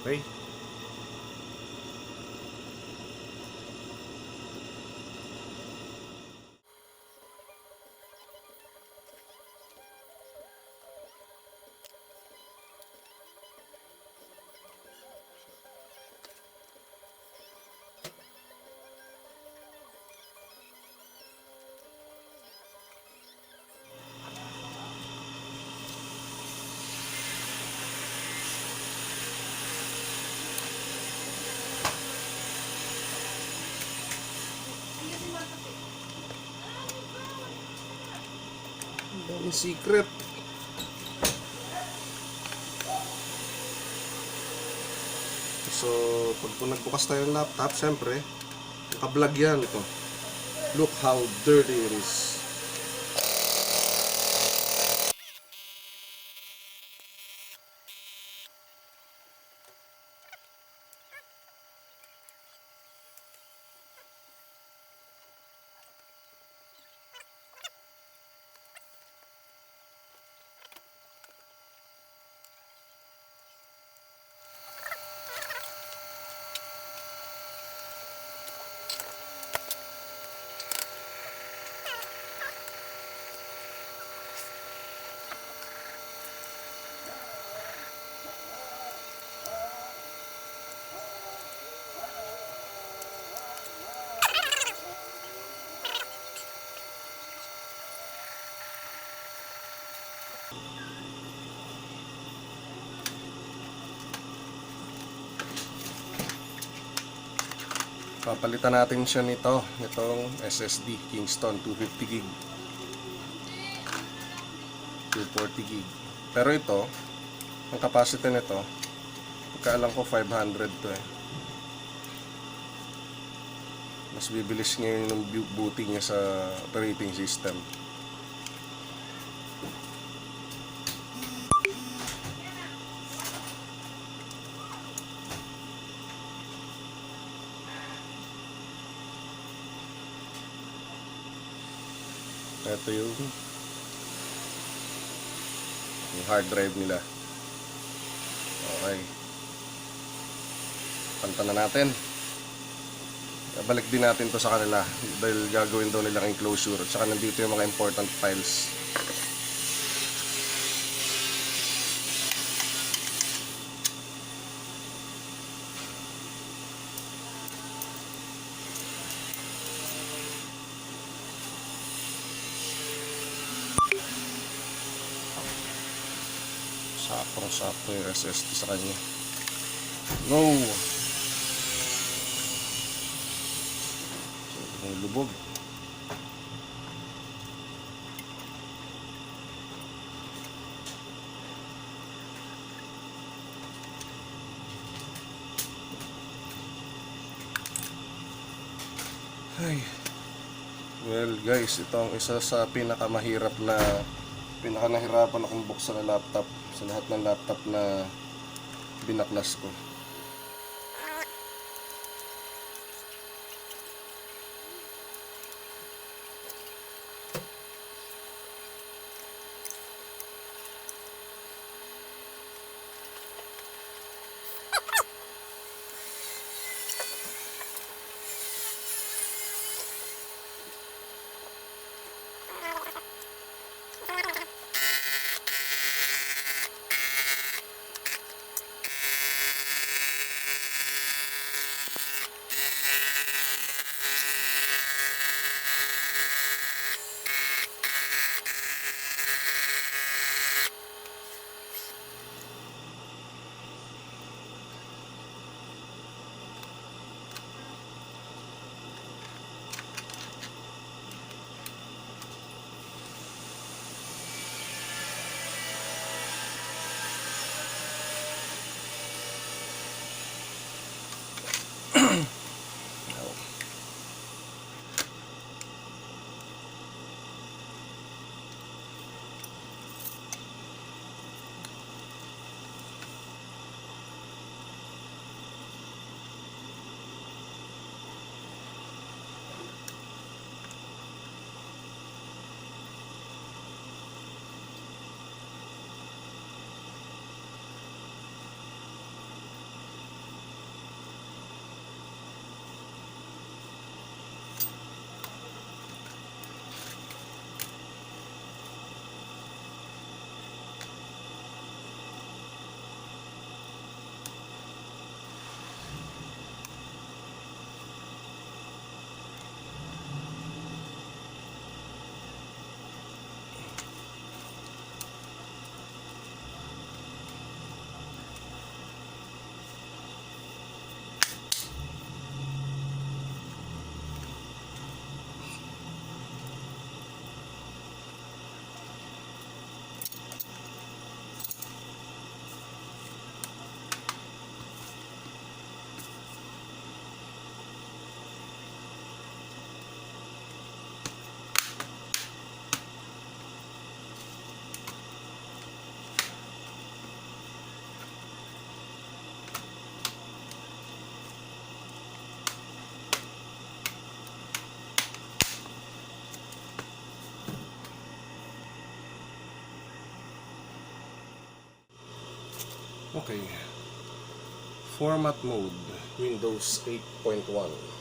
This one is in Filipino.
Okay. Daming secret. So, pag nagbukas tayo ng laptop, syempre, naka-vlog yan ito. Look how dirty it is. Papalitan natin siya nitong SSD Kingston 250 gig 240 gig. Pero ito, ang capacity nito, pagkaalam ko 500 to eh. Mas bibilis ngayon yung booting niya sa operating system. Ito yung hard drive nila. Okay. Panta na natin. Balik din natin to sa kanila dahil gagawin daw nilang enclosure. At saka nandito yung mga important files. Saktong-sakto yung SSD sa kanya. No! So, yung lubog. Ay. Well guys, ito ang isa sa pinakanahirapan akong buksan na laptop sa lahat ng laptop na binaklas ko. Okay. Format mode, Windows 8.1.